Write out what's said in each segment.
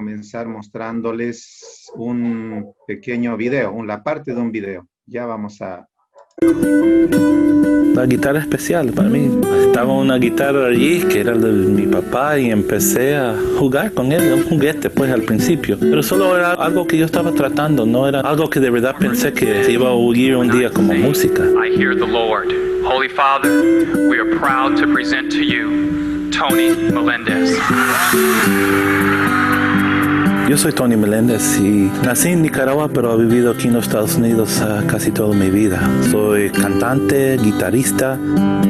comenzar mostrándoles un pequeño video, la parte de un video. Ya vamos a... La guitarra especial para mí. Estaba una guitarra allí que era de mi papá y empecé a jugar con él, un juguete pues al principio. Pero solo era algo que yo estaba tratando, no era algo que de verdad pensé que se iba a oír un día como música. I hear the Lord. Holy Father, we are proud to present to you Tony Melendez. Yo soy Tony Melendez y nací en Nicaragua, pero he vivido aquí en los Estados Unidos casi toda mi vida. Soy cantante, guitarrista.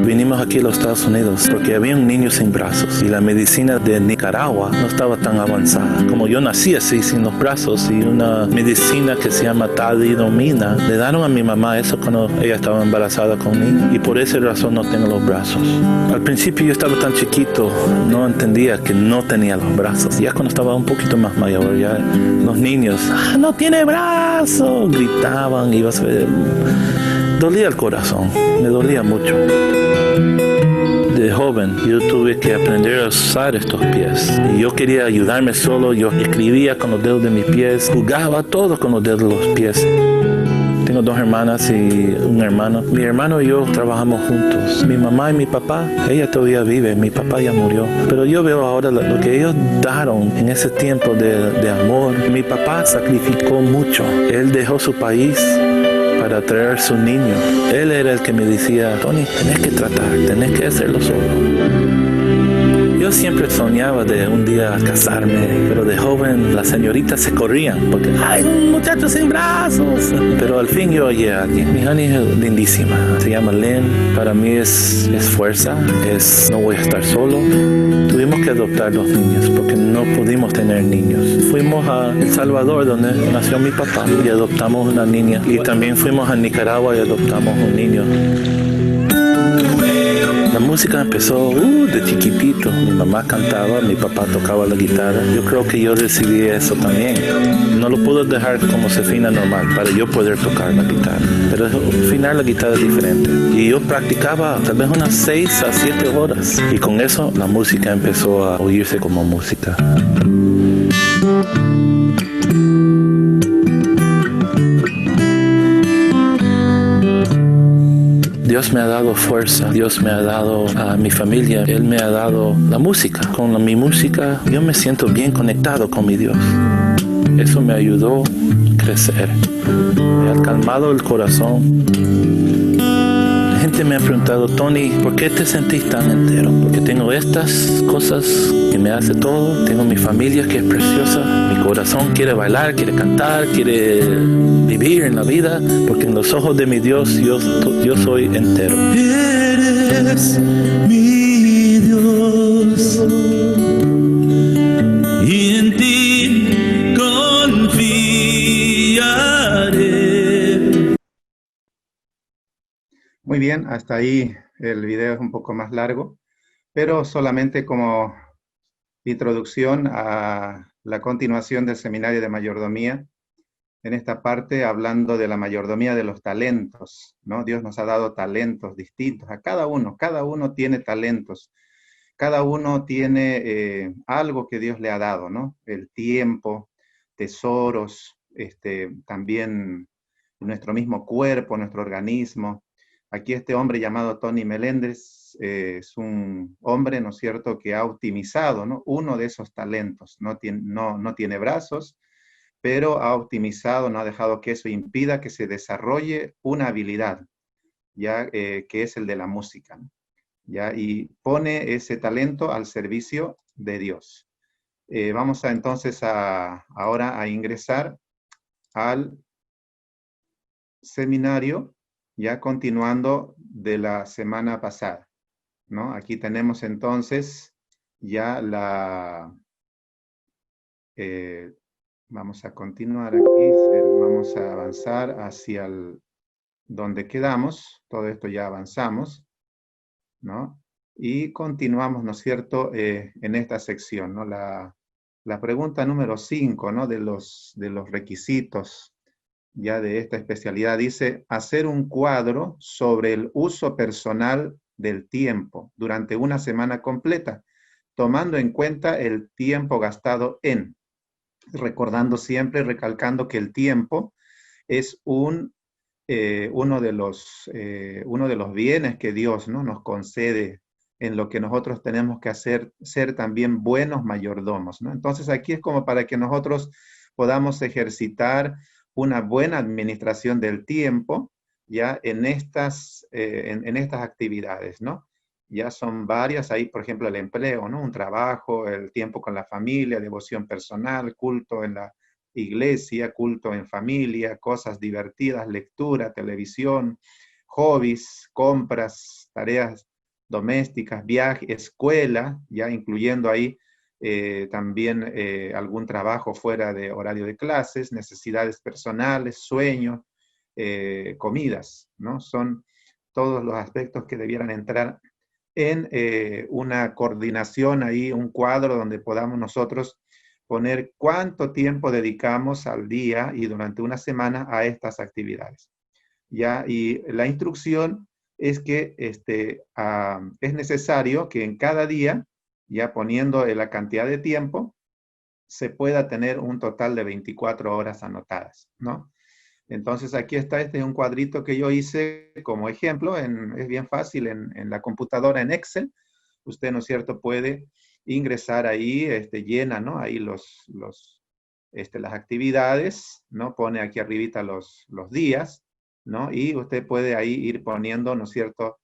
Vinimos aquí a los Estados Unidos porque había un niño sin brazos y la medicina de Nicaragua no estaba tan avanzada. Como yo nací así, sin los brazos, y una medicina que se llama talidomida, le dieron a mi mamá eso cuando ella estaba embarazada conmigo y por esa razón no tengo los brazos. Al principio yo estaba tan chiquito, no entendía que no tenía los brazos. Ya cuando estaba un poquito más mayor, ya los niños, no tiene brazos, gritaban, iba a ver, dolía el corazón, me dolía mucho. De joven yo tuve que aprender a usar estos pies y yo quería ayudarme solo. Yo escribía con los dedos de mis pies, jugaba todo con los dedos de los pies. Tengo 2 hermanas y un hermano. Mi hermano y yo trabajamos juntos. Mi mamá y mi papá, ella todavía vive, mi papá ya murió. Pero yo veo ahora lo que ellos daron en ese tiempo de amor. Mi papá sacrificó mucho. Él dejó su país para traer su niño. Él era el que me decía, Tony, tenés que tratar, tenés que hacerlo solo. Yo siempre soñaba de un día casarme, pero de joven las señoritas se corrían porque ¡ay, un muchacho sin brazos! Pero al fin yo hallé a alguien. Mi honey es lindísima, se llama Lynn. Para mí es fuerza, no voy a estar solo. Tuvimos que adoptar 2 niños porque no pudimos tener niños. Fuimos a El Salvador, donde nació mi papá, y adoptamos una niña. Y también fuimos a Nicaragua y adoptamos un niño. La música empezó de chiquitito. Mi mamá cantaba, mi papá tocaba la guitarra. Yo creo que yo decidí eso también. No lo puedo dejar como se afina normal para yo poder tocar la guitarra. Pero afinar la guitarra es diferente. Y yo practicaba tal vez unas 6 a 7 horas. Y con eso la música empezó a oírse como música. Dios me ha dado fuerza, Dios me ha dado a mi familia, Él me ha dado la música. Con mi música yo me siento bien conectado con mi Dios. Eso me ayudó a crecer, me ha calmado el corazón. La gente me ha preguntado, Tony, ¿por qué te sentís tan entero? Porque tengo estas cosas que me hace todo, tengo mi familia que es preciosa, mi corazón quiere bailar, quiere cantar, quiere vivir en la vida, porque en los ojos de mi Dios yo soy entero. Eres mi Dios y en ti confiaré. Muy bien, hasta ahí el video es un poco más largo, pero solamente como introducción a la continuación del seminario de mayordomía. En esta parte hablando de la mayordomía de los talentos, ¿no? Dios nos ha dado talentos distintos a cada uno tiene talentos, cada uno tiene algo que Dios le ha dado, ¿no? El tiempo, tesoros, también nuestro mismo cuerpo, nuestro organismo. Aquí este hombre llamado Tony Melendez es un hombre, ¿no es cierto?, que ha optimizado, ¿no?, uno de esos talentos. No tiene brazos, pero ha optimizado, no ha dejado que eso impida que se desarrolle una habilidad, ya que es el de la música, ¿no? Ya, y pone ese talento al servicio de Dios. Vamos entonces ahora a ingresar al seminario, ya continuando de la semana pasada, ¿no? Aquí tenemos entonces ya vamos a continuar aquí, vamos a avanzar hacia donde quedamos. Todo esto ya avanzamos, ¿no? Y continuamos, ¿no es cierto?, en esta sección, ¿no? La pregunta número 5, ¿no?, de los requisitos ya de esta especialidad, dice: hacer un cuadro sobre el uso personal del tiempo durante una semana completa, tomando en cuenta el tiempo gastado en. recordando siempre, recalcando que el tiempo es uno de los bienes que Dios, ¿no?, nos concede, en lo que nosotros tenemos que hacer, ser también buenos mayordomos, ¿no? Entonces aquí es como para que nosotros podamos ejercitar una buena administración del tiempo, ya en en estas actividades, ¿no? Ya son varias, ahí por ejemplo el empleo, ¿no? Un trabajo, el tiempo con la familia, devoción personal, culto en la iglesia, culto en familia, cosas divertidas, lectura, televisión, hobbies, compras, tareas domésticas, viaje, escuela, ya incluyendo ahí también algún trabajo fuera de horario de clases, necesidades personales, sueños, comidas, ¿no? Son todos los aspectos que debieran entrar en una coordinación ahí, un cuadro donde podamos nosotros poner cuánto tiempo dedicamos al día y durante una semana a estas actividades. ¿Ya? Y la instrucción es que es necesario que en cada día, ya poniendo la cantidad de tiempo, se pueda tener un total de 24 horas anotadas, ¿no? Entonces aquí está, este es un cuadrito que yo hice como ejemplo, es bien fácil en la computadora, en Excel. Usted, ¿no es cierto?, puede ingresar ahí, llena, ¿no?, ahí las actividades, ¿no? Pone aquí arribita los días, ¿no? Y usted puede ahí ir poniendo, ¿no es cierto?,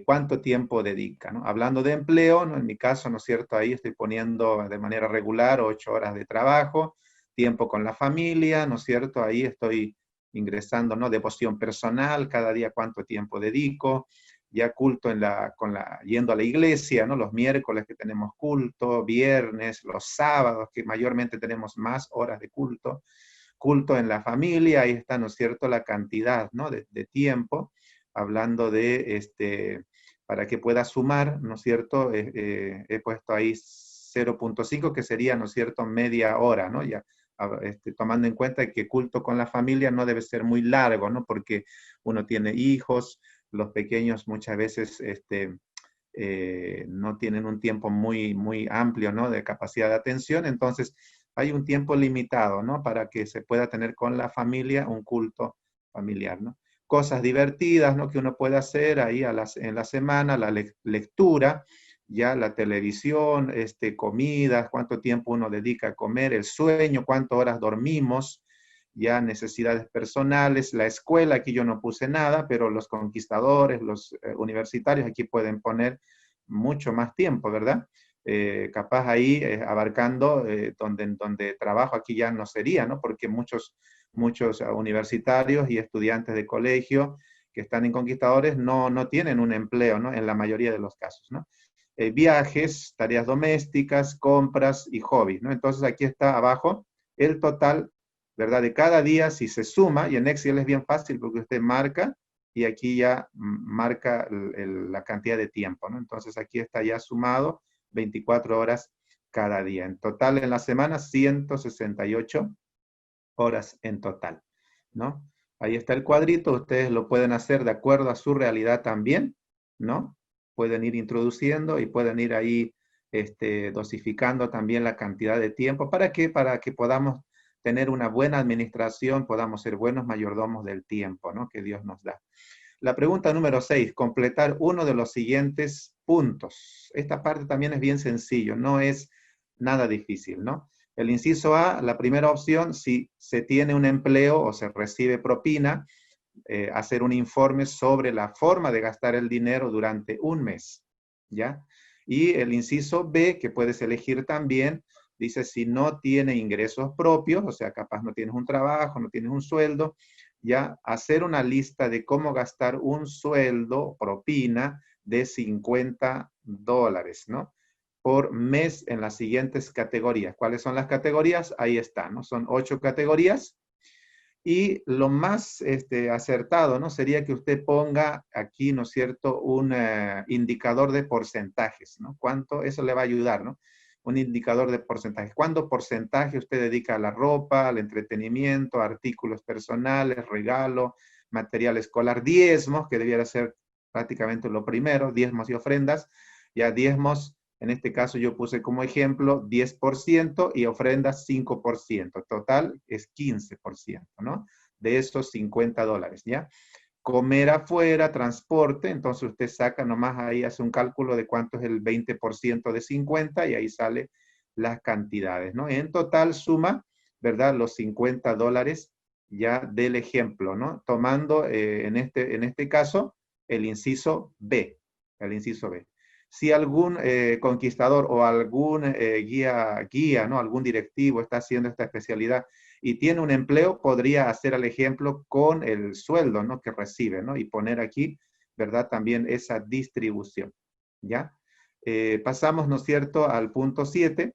cuánto tiempo dedica, ¿no? Hablando de empleo, ¿no?, en mi caso, ¿no es cierto?, ahí estoy poniendo de manera regular 8 horas de trabajo, tiempo con la familia, ¿no es cierto?, ahí estoy ingresando, ¿no?, devoción personal, cada día cuánto tiempo dedico, ya culto yendo a la iglesia, ¿no?, los miércoles que tenemos culto, viernes, los sábados que mayormente tenemos más horas de culto, culto en la familia, ahí está, ¿no es cierto?, la cantidad, ¿no?, de tiempo, hablando de, para que pueda sumar, ¿no es cierto?, he puesto ahí 0.5, que sería, ¿no es cierto?, media hora, ¿no?, ya, tomando en cuenta que culto con la familia no debe ser muy largo, ¿no?, porque uno tiene hijos, los pequeños muchas veces no tienen un tiempo muy amplio, ¿no?, de capacidad de atención, entonces hay un tiempo limitado, ¿no?, para que se pueda tener con la familia un culto familiar, ¿no? Cosas divertidas, ¿no?, que uno puede hacer ahí en la semana, la lectura, ya la televisión, comidas, cuánto tiempo uno dedica a comer, el sueño, cuántas horas dormimos, ya necesidades personales, la escuela, aquí yo no puse nada, pero los conquistadores, los universitarios, aquí pueden poner mucho más tiempo, ¿verdad? Capaz ahí abarcando donde trabajo aquí ya no sería, ¿no? Porque muchos universitarios y estudiantes de colegio que están en conquistadores no tienen un empleo, ¿no?, en la mayoría de los casos, ¿no? Viajes, tareas domésticas, compras y hobbies, ¿no? Entonces aquí está abajo el total, ¿verdad?, de cada día, si se suma, y en Excel es bien fácil porque usted marca y aquí ya marca la cantidad de tiempo, ¿no? Entonces aquí está ya sumado 24 horas cada día. En total en la semana 168 horas en total, ¿no? Ahí está el cuadrito, ustedes lo pueden hacer de acuerdo a su realidad también, ¿no? Pueden ir introduciendo y pueden ir ahí dosificando también la cantidad de tiempo. ¿Para qué? Para que podamos tener una buena administración, podamos ser buenos mayordomos del tiempo, ¿no?, que Dios nos da. La pregunta número 6, completar uno de los siguientes puntos. Esta parte también es bien sencillo, no es nada difícil, ¿no? El inciso A, la primera opción, si se tiene un empleo o se recibe propina, hacer un informe sobre la forma de gastar el dinero durante un mes, ¿ya? Y el inciso B, que puedes elegir también, dice si no tiene ingresos propios, o sea, capaz no tienes un trabajo, no tienes un sueldo, ya hacer una lista de cómo gastar un sueldo, propina, de $50, ¿no?, por mes en las siguientes categorías. ¿Cuáles son las categorías? Ahí está, ¿no? Son 8 categorías. Y lo más acertado, ¿no?, sería que usted ponga aquí, ¿no es cierto?, un indicador de porcentajes, ¿no? ¿Cuánto? Eso le va a ayudar, ¿no? Un indicador de porcentajes. ¿Cuánto porcentaje usted dedica a la ropa, al entretenimiento, artículos personales, regalo, material escolar, diezmos, que debiera ser prácticamente lo primero, diezmos y ofrendas, ya diezmos En este caso yo puse como ejemplo 10% y ofrendas 5%. Total es 15%, ¿no? De esos $50, ¿ya? Comer afuera, transporte, entonces usted saca nomás ahí, hace un cálculo de cuánto es el 20% de 50 y ahí sale las cantidades, ¿no? En total suma, ¿verdad? Los $50 ya del ejemplo, ¿no? Tomando en este caso el inciso B, Si algún conquistador o algún guía, ¿no? Algún directivo está haciendo esta especialidad y tiene un empleo, podría hacer el ejemplo con el sueldo, ¿no? Que recibe, ¿no? Y poner aquí, ¿verdad? También esa distribución, ¿ya? Pasamos, ¿no es cierto?, al punto 7.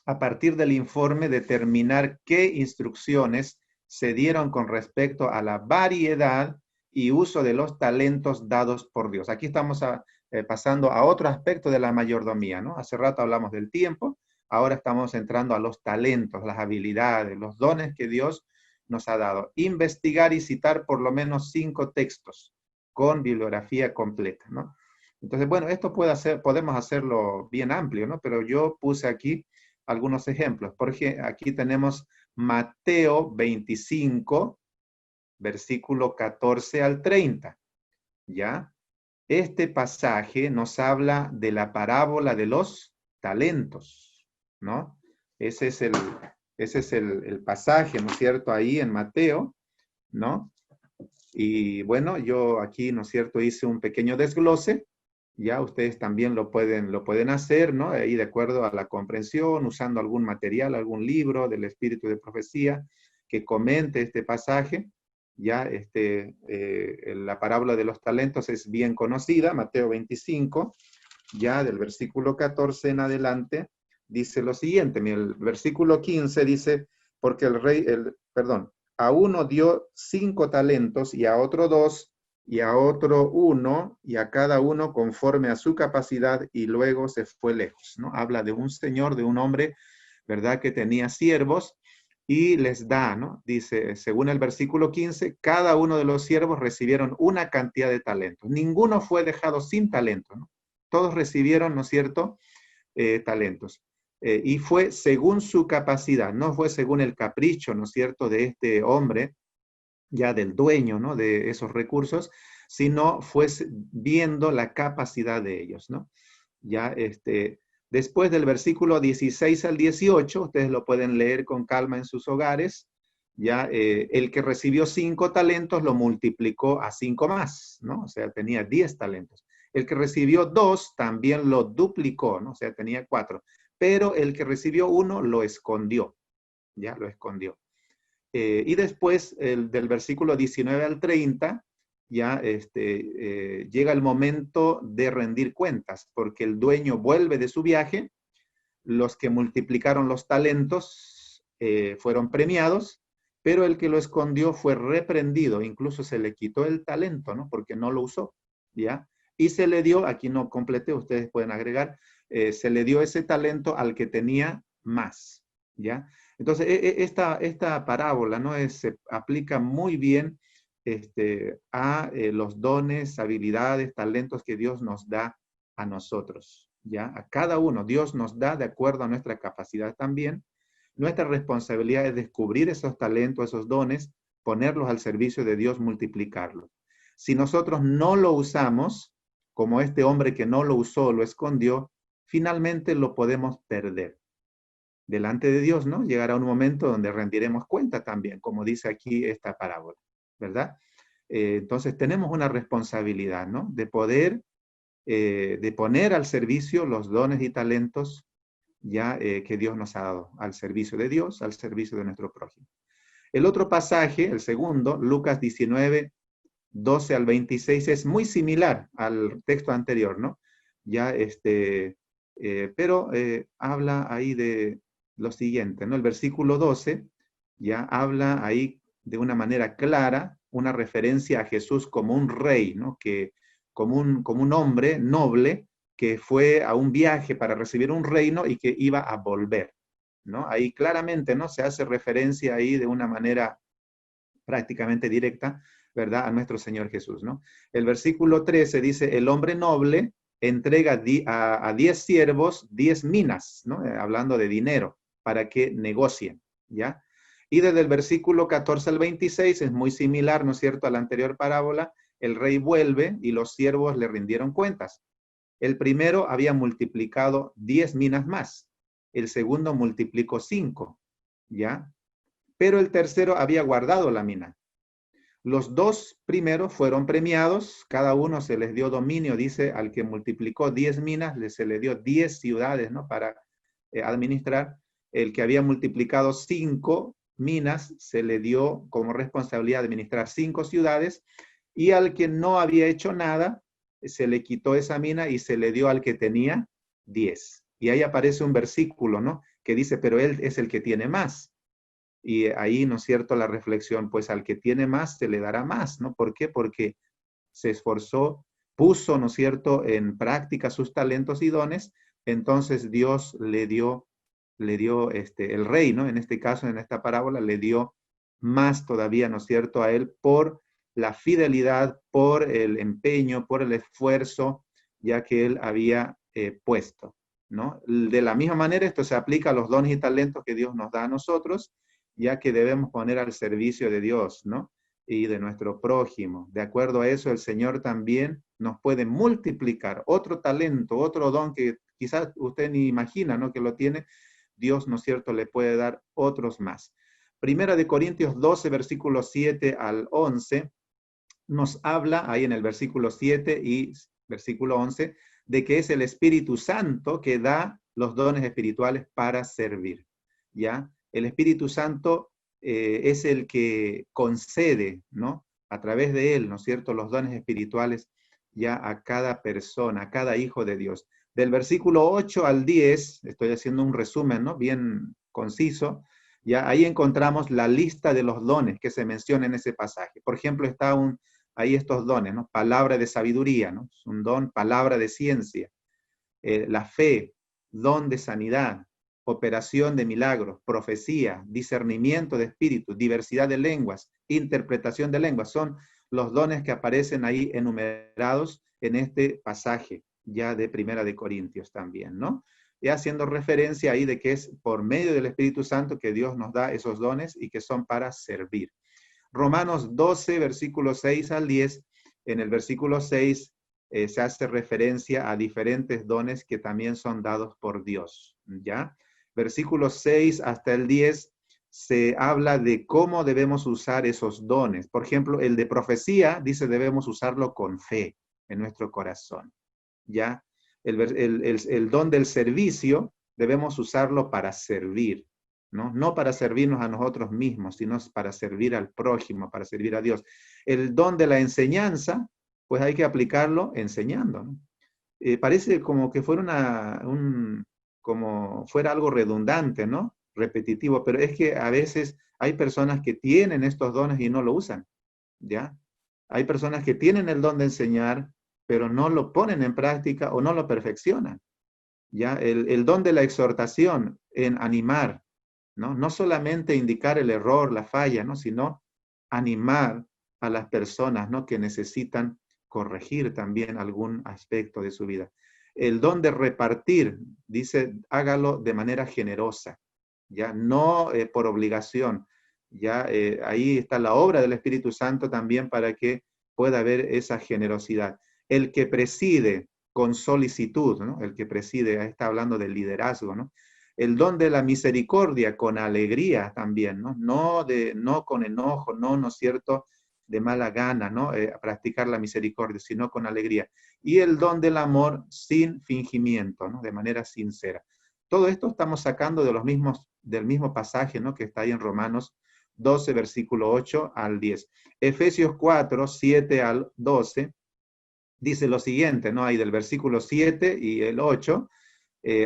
A partir del informe, determinar qué instrucciones se dieron con respecto a la variedad y uso de los talentos dados por Dios. Aquí estamos pasando a otro aspecto de la mayordomía, ¿no? Hace rato hablamos del tiempo, ahora estamos entrando a los talentos, las habilidades, los dones que Dios nos ha dado. Investigar y citar por lo menos 5 textos con bibliografía completa, ¿no? Entonces, bueno, esto podemos hacerlo bien amplio, ¿no? Pero yo puse aquí algunos ejemplos. Por ejemplo, aquí tenemos Mateo 25, versículo 14 al 30, ¿ya? Este pasaje nos habla de la parábola de los talentos, ¿no? Ese es el pasaje, ¿no es cierto? Ahí en Mateo, ¿no? Y bueno, yo aquí, ¿no es cierto?, hice un pequeño desglose. Ya ustedes también lo pueden hacer, ¿no? Ahí de acuerdo a la comprensión, usando algún material, algún libro del Espíritu de Profecía que comente este pasaje. Ya la parábola de los talentos es bien conocida, Mateo 25, ya del versículo 14 en adelante, dice lo siguiente. Mira, el versículo 15 dice, porque a uno dio 5 talentos y a otro 2, y a otro 1, y a cada uno conforme a su capacidad, y luego se fue lejos, ¿no? Habla de un señor, de un hombre, ¿verdad?, que tenía siervos, y les da, ¿no? Dice, según el versículo 15, cada uno de los siervos recibieron una cantidad de talentos. Ninguno fue dejado sin talento, ¿no? Todos recibieron, ¿no es cierto?, talentos. Y fue según su capacidad, no fue según el capricho, ¿no es cierto?, de este hombre, ya del dueño, ¿no?, de esos recursos, sino fue viendo la capacidad de ellos, ¿no? Ya después del versículo 16 al 18, ustedes lo pueden leer con calma en sus hogares, ya el que recibió 5 talentos lo multiplicó a 5 más, ¿no? O sea, tenía 10 talentos. El que recibió 2 también lo duplicó, ¿no? O sea, tenía 4. Pero el que recibió 1 lo escondió, ya lo escondió. Y después, del versículo 19 al 30, ya llega el momento de rendir cuentas, porque el dueño vuelve de su viaje, los que multiplicaron los talentos fueron premiados, pero el que lo escondió fue reprendido, incluso se le quitó el talento, ¿no?, porque no lo usó, ¿ya? Y se le dio, aquí no completé, ustedes pueden agregar, se le dio ese talento al que tenía más, ¿ya? Entonces, esta parábola, ¿no?, se aplica muy bien a los dones, habilidades, talentos que Dios nos da a nosotros, ¿ya? A cada uno. Dios nos da de acuerdo a nuestra capacidad también. Nuestra responsabilidad es descubrir esos talentos, esos dones, ponerlos al servicio de Dios, multiplicarlos. Si nosotros no lo usamos, como este hombre que no lo usó, lo escondió, finalmente lo podemos perder. Delante de Dios, ¿no? Llegará un momento donde rendiremos cuenta también, como dice aquí esta parábola, ¿verdad? Entonces tenemos una responsabilidad, ¿no?, de poder, de poner al servicio los dones y talentos ya que Dios nos ha dado, al servicio de Dios, al servicio de nuestro prójimo. El otro pasaje, el segundo, Lucas 19, 12 al 26, es muy similar al texto anterior, ¿no? Ya pero habla ahí de lo siguiente, ¿no? El versículo 12 ya habla ahí de una manera clara, una referencia a Jesús como un rey, ¿no?, que como un hombre noble que fue a un viaje para recibir un reino y que iba a volver, ¿no? Ahí claramente, ¿no?, se hace referencia ahí de una manera prácticamente directa, ¿verdad?, a nuestro Señor Jesús, ¿no? El versículo 13 dice, el hombre noble entrega a 10 siervos 10 minas, ¿no? Hablando de dinero, para que negocien, ¿ya? Y desde el versículo 14 al 26 es muy similar, ¿no es cierto?, a la anterior parábola. El rey vuelve y los siervos le rindieron cuentas. El primero había multiplicado 10 minas más. El segundo multiplicó 5, ¿ya? Pero el tercero había guardado la mina. Los dos primeros fueron premiados, cada uno se les dio dominio, dice, al que multiplicó 10 minas, se le dio 10 ciudades, ¿no?, para administrar. El que había multiplicado 5 minas, se le dio como responsabilidad de administrar 5 ciudades, y al que no había hecho nada, se le quitó esa mina y se le dio al que tenía 10. Y ahí aparece un versículo, ¿no?, que dice, pero él es el que tiene más. Y ahí, ¿no es cierto?, la reflexión, pues al que tiene más se le dará más, ¿no? ¿Por qué? Porque se esforzó, puso, ¿no es cierto?, en práctica sus talentos y dones, entonces Dios le dio el rey, ¿no?, en este caso, en esta parábola, le dio más todavía, ¿no es cierto?, a él por la fidelidad, por el empeño, por el esfuerzo, ya que él había puesto, ¿no? De la misma manera, esto se aplica a los dones y talentos que Dios nos da a nosotros, ya que debemos poner al servicio de Dios, ¿no?, y de nuestro prójimo. De acuerdo a eso, el Señor también nos puede multiplicar otro talento, otro don que quizás usted ni imagina, ¿no?, que lo tiene. Dios, ¿no es cierto?, le puede dar otros más. Primera de Corintios 12, versículos 7 al 11, nos habla ahí en el versículo 7 y versículo 11, de que es el Espíritu Santo que da los dones espirituales para servir, ¿ya? El Espíritu Santo es el que concede, ¿no?, a través de él, ¿no es cierto?, los dones espirituales ya a cada persona, a cada hijo de Dios. Del versículo 8 al 10, estoy haciendo un resumen, ¿no?, bien conciso, ya ahí encontramos la lista de los dones que se menciona en ese pasaje. Por ejemplo, está ahí estos dones, ¿no? Palabra de sabiduría, ¿no? Es un don, palabra de ciencia, la fe, don de sanidad, operación de milagros, profecía, discernimiento de espíritus, diversidad de lenguas, interpretación de lenguas. Son los dones que aparecen ahí enumerados en este pasaje ya de Primera de Corintios también, ¿no? Y haciendo referencia ahí de que es por medio del Espíritu Santo que Dios nos da esos dones y que son para servir. Romanos 12, versículos 6 al 10, en el versículo 6 se hace referencia a diferentes dones que también son dados por Dios, ¿ya? Versículos 6 hasta el 10 se habla de cómo debemos usar esos dones. Por ejemplo, el de profecía dice debemos usarlo con fe en nuestro corazón, ¿ya? El don del servicio debemos usarlo para servir, ¿no? No para servirnos a nosotros mismos, sino para servir al prójimo, para servir a Dios. El don de la enseñanza, pues hay que aplicarlo enseñando, ¿no? Parece como que fuera como fuera algo redundante, ¿no?, repetitivo, pero es que a veces hay personas que tienen estos dones y no lo usan, ¿ya? Hay personas que tienen el don de enseñar, pero no lo ponen en práctica o no lo perfeccionan, ¿ya? El don de la exhortación, en animar, ¿no? No solamente indicar el error, la falla, ¿no?, sino animar a las personas, ¿no?, que necesitan corregir también algún aspecto de su vida. El don de repartir, dice, hágalo de manera generosa, ya no por obligación. Ya ahí está la obra del Espíritu Santo también para que pueda haber esa generosidad. El que preside con solicitud, ¿no? El que preside, ahí está hablando del liderazgo, ¿no? El don de la misericordia con alegría también, ¿no? No con enojo, ¿no es cierto?, de mala gana, ¿no? Practicar la misericordia, sino con alegría. Y el don del amor sin fingimiento, ¿no?, de manera sincera. Todo esto estamos sacando del mismo pasaje, ¿no?, que está ahí en Romanos 12, versículo 8 al 10. Efesios 4, 7 al 12, dice lo siguiente, ¿no? Ahí del versículo 7 y el 8,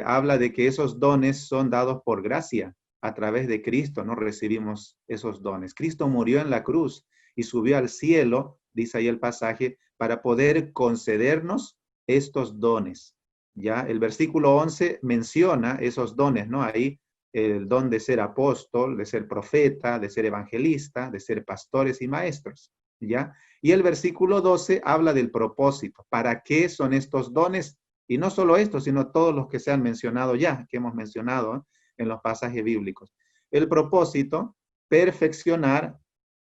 habla de que esos dones son dados por gracia. A través de Cristo, ¿no?, recibimos esos dones. Cristo murió en la cruz y subió al cielo, dice ahí el pasaje, para poder concedernos estos dones. Ya el versículo 11 menciona esos dones, ¿no? Ahí el don de ser apóstol, de ser profeta, de ser evangelista, de ser pastores y maestros, ¿ya? Y el versículo 12 habla del propósito. ¿Para qué son estos dones? Y no solo esto, sino todos los que se han mencionado ya, que hemos mencionado, ¿eh?, en los pasajes bíblicos. El propósito, perfeccionar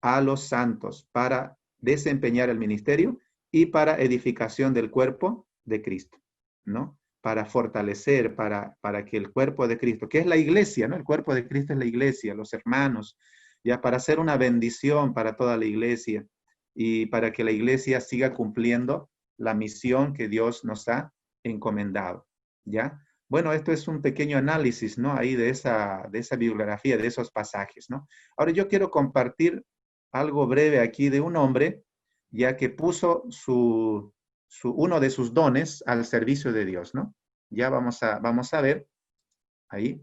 a los santos para desempeñar el ministerio y para edificación del cuerpo de Cristo, ¿no? Para fortalecer, para que el cuerpo de Cristo, que es la iglesia, ¿no? El cuerpo de Cristo es la iglesia, los hermanos, ya para hacer una bendición para toda la iglesia y para que la iglesia siga cumpliendo la misión que Dios nos ha encomendado, ¿ya? Bueno, esto es un pequeño análisis, ¿no? Ahí de esa bibliografía, de esos pasajes, ¿no? Ahora yo quiero compartir algo breve aquí de un hombre, ya que puso uno de sus dones al servicio de Dios, ¿no? Ya vamos a ver ahí.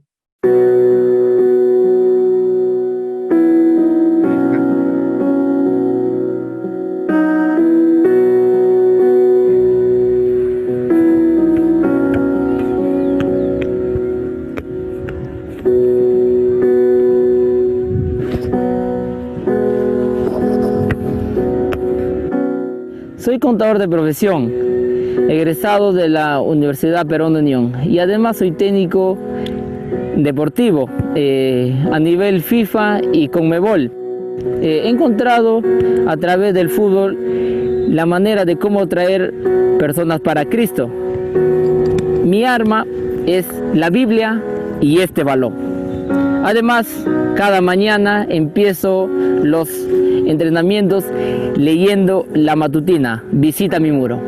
Soy contador de profesión, egresado de la Universidad Perón de Unión, y además soy técnico deportivo a nivel FIFA y Conmebol. He encontrado a través del fútbol la manera de cómo traer personas para Cristo. Mi arma es la Biblia y este balón. Además, cada mañana empiezo los entrenamientos leyendo la matutina, Visita mi muro.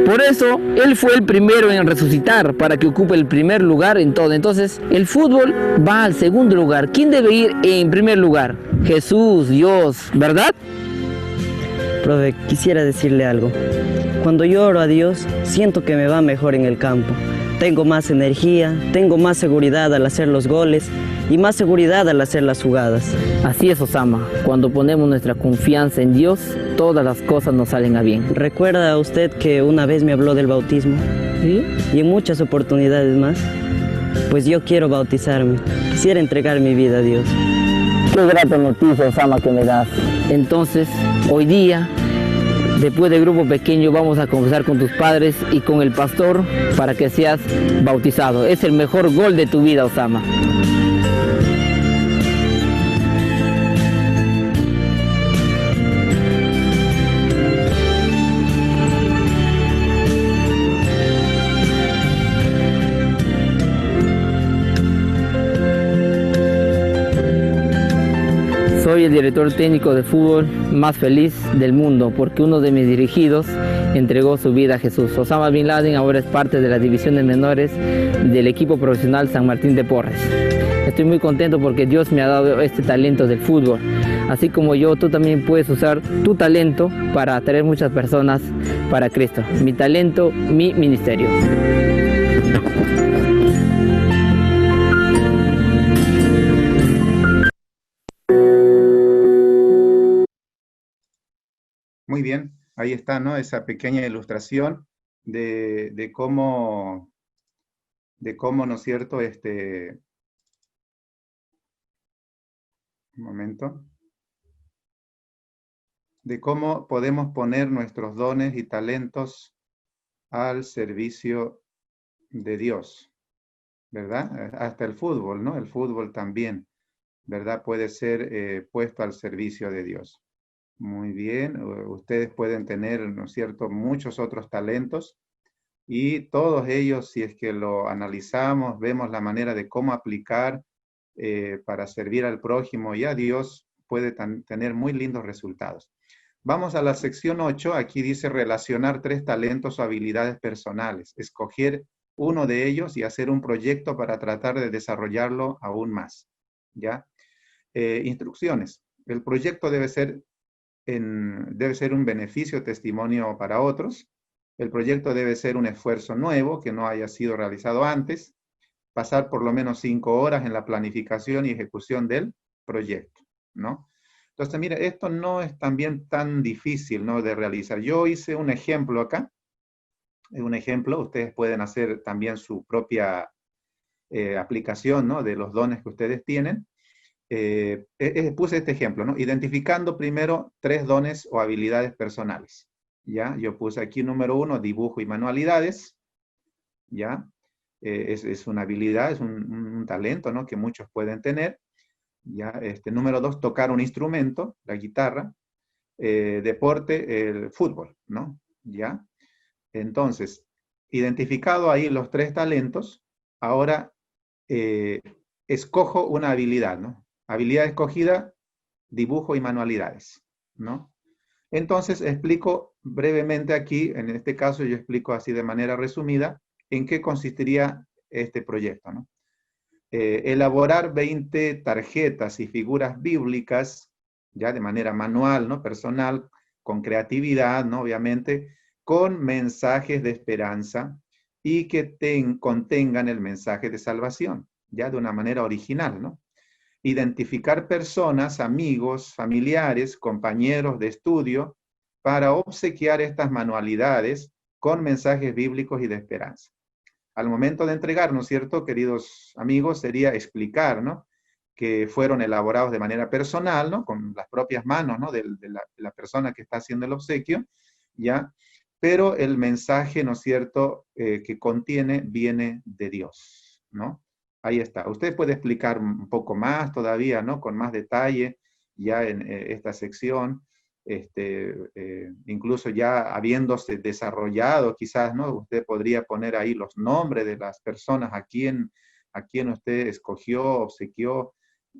Por eso, él fue el primero en resucitar para que ocupe el primer lugar en todo. Entonces, el fútbol va al segundo lugar. ¿Quién debe ir en primer lugar? Jesús, Dios, ¿verdad? Profe, quisiera decirle algo. Cuando yo oro a Dios, siento que me va mejor en el campo. Tengo más energía, tengo más seguridad al hacer los goles y más seguridad al hacer las jugadas. Así es, Osama. Cuando ponemos nuestra confianza en Dios, todas las cosas nos salen a bien. ¿Recuerda usted que una vez me habló del bautismo? ¿Sí? Y en muchas oportunidades más. Pues yo quiero bautizarme. Quisiera entregar mi vida a Dios. Qué grata noticia, Osama, que me das. Entonces, hoy día, después del grupo pequeño, vamos a conversar con tus padres y con el pastor para que seas bautizado. Es el mejor gol de tu vida, Osama. Soy el director técnico de fútbol más feliz del mundo porque uno de mis dirigidos entregó su vida a Jesús. Osama Bin Laden ahora es parte de las divisiones menores del equipo profesional San Martín de Porres. Estoy muy contento porque Dios me ha dado este talento del fútbol. Así como yo, tú también puedes usar tu talento para atraer muchas personas para Cristo. Mi talento, mi ministerio. Muy bien, ahí está, ¿no? Esa pequeña ilustración de cómo, ¿no es cierto? Un momento. De cómo podemos poner nuestros dones y talentos al servicio de Dios, ¿verdad? Hasta el fútbol, ¿no? El fútbol también, ¿verdad? Puede ser puesto al servicio de Dios. Muy bien, ustedes pueden tener, ¿no es cierto?, muchos otros talentos y todos ellos, si es que lo analizamos, vemos la manera de cómo aplicar para servir al prójimo y a Dios, puede tener muy lindos resultados. Vamos a la sección 8, aquí dice relacionar 3 talentos o habilidades personales, escoger uno de ellos y hacer un proyecto para tratar de desarrollarlo aún más, ¿ya? Instrucciones, el proyecto debe ser un beneficio o testimonio para otros. El proyecto debe ser un esfuerzo nuevo que no haya sido realizado antes. Pasar por lo menos 5 horas en la planificación y ejecución del proyecto, ¿no? Entonces, mira, esto no es también tan difícil, ¿no?, de realizar. Yo hice un ejemplo acá. Un ejemplo, ustedes pueden hacer también su propia aplicación, ¿no?, de los dones que ustedes tienen. Puse este ejemplo, ¿no? Identificando primero 3 dones o habilidades personales. ¿ya? Yo puse aquí número 1, dibujo y manualidades, ¿ya? Es una habilidad, es un talento, ¿no? Que muchos pueden tener, ¿ya? Número 2, tocar un instrumento, la guitarra. Deporte, el fútbol, ¿no? ¿Ya? Entonces, identificado ahí los 3 talentos, ahora escojo una habilidad, ¿no? Habilidad escogida, dibujo y manualidades, ¿no? Entonces, explico brevemente aquí, en este caso yo explico así de manera resumida, en qué consistiría este proyecto, ¿no? Elaborar 20 tarjetas y figuras bíblicas, ya de manera manual, ¿no? Personal, con creatividad, ¿no? Obviamente, con mensajes de esperanza y que contengan el mensaje de salvación, ya de una manera original, ¿no? Identificar personas, amigos, familiares, compañeros de estudio, para obsequiar estas manualidades con mensajes bíblicos y de esperanza. Al momento de entregar, ¿no es cierto, queridos amigos? Sería explicar, ¿no? Que fueron elaborados de manera personal, ¿no? Con las propias manos, ¿no? De la persona que está haciendo el obsequio, ¿ya? Pero el mensaje, ¿no es cierto?, que contiene, viene de Dios, ¿no? Ahí está. Usted puede explicar un poco más todavía, ¿no? Con más detalle, ya en esta sección, incluso ya habiéndose desarrollado, quizás, ¿no? Usted podría poner ahí los nombres de las personas a quien usted escogió, obsequió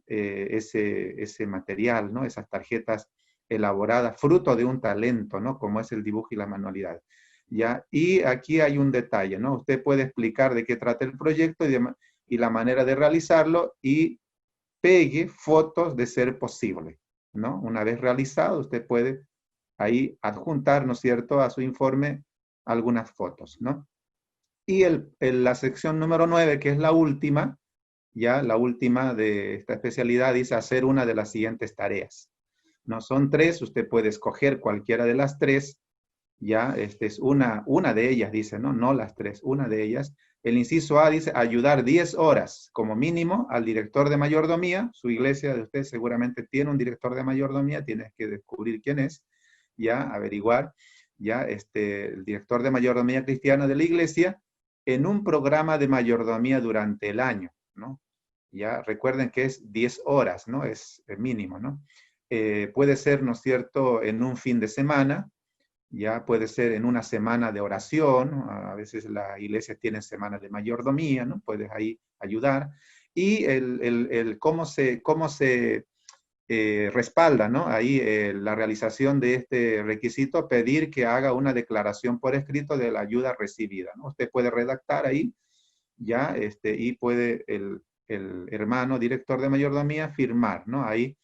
ese material, ¿no? Esas tarjetas elaboradas, fruto de un talento, ¿no? Como es el dibujo y la manualidad, ¿ya? Y aquí hay un detalle, ¿no? Usted puede explicar de qué trata el proyecto y la manera de realizarlo, y pegue fotos de ser posible, ¿no? Una vez realizado, usted puede ahí adjuntar, ¿no es cierto?, a su informe algunas fotos, ¿no? Y la sección número 9, que es la última, ya la última de esta especialidad, dice hacer una de las siguientes tareas. No son 3, usted puede escoger cualquiera de las 3, ya, es una de ellas, dice, ¿no? No las 3, una de ellas. El inciso A dice ayudar 10 horas como mínimo al director de mayordomía. Su iglesia de usted seguramente tiene un director de mayordomía, tienes que descubrir quién es, ya, averiguar, ya, el director de mayordomía cristiana de la iglesia, en un programa de mayordomía durante el año, ¿no? Ya, recuerden que es 10 horas, ¿no? Es el mínimo, ¿no? Puede ser, ¿no es cierto?, en un fin de semana, ya puede ser en una semana de oración, a veces la iglesia tiene semanas de mayordomía, ¿no? Puedes ahí ayudar. Y cómo se respalda, ¿no? Ahí la realización de este requisito, pedir que haga una declaración por escrito de la ayuda recibida, ¿no? Usted puede redactar ahí, ya, y puede el hermano director de mayordomía firmar, ¿no? Ahí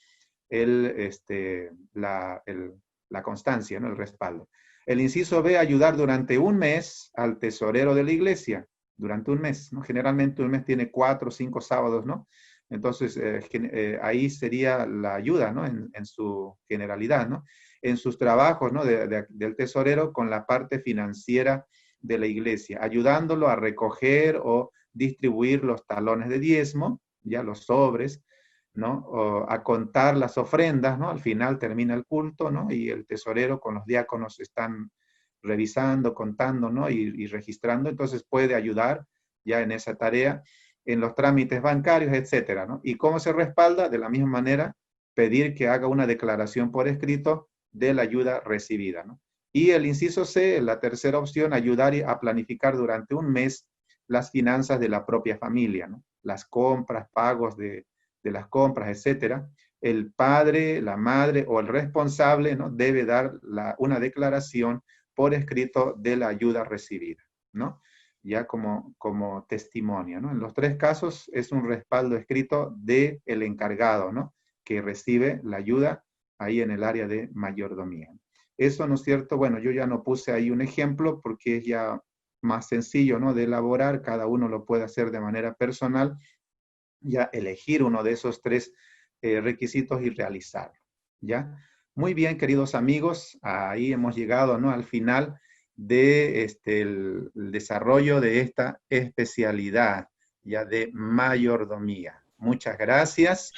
la constancia, ¿no? El respaldo. El inciso B, ayudar durante un mes al tesorero de la iglesia, durante un mes, ¿no? Generalmente un mes tiene 4 o 5 sábados, ¿no? Entonces, ahí sería la ayuda, ¿no? En su generalidad, ¿no? En sus trabajos, ¿no? Del tesorero con la parte financiera de la iglesia, ayudándolo a recoger o distribuir los talones de diezmo, ya los sobres, ¿no? O a contar las ofrendas, ¿no? Al final termina el culto, ¿no? Y el tesorero con los diáconos están revisando, contando, ¿no? Y registrando, entonces puede ayudar ya en esa tarea, en los trámites bancarios, etcétera, ¿no? ¿Y cómo se respalda? De la misma manera, pedir que haga una declaración por escrito de la ayuda recibida, ¿no? Y el inciso C, la tercera opción, ayudar a planificar durante un mes las finanzas de la propia familia, ¿no? Las compras, pagos de las compras, etcétera. El padre, la madre o el responsable, ¿no? Debe dar una declaración por escrito de la ayuda recibida, ¿no? Ya como testimonio, ¿no? En los 3 casos es un respaldo escrito del encargado, ¿no? Que recibe la ayuda ahí en el área de mayordomía. Eso, ¿no es cierto? Bueno, yo ya no puse ahí un ejemplo porque es ya más sencillo, ¿no? De elaborar, cada uno lo puede hacer de manera personal, ya elegir uno de esos 3 requisitos y realizarlo, ¿ya? Muy bien, queridos amigos, ahí hemos llegado, ¿no? Al final de el desarrollo de esta especialidad, ya de mayordomía. Muchas gracias.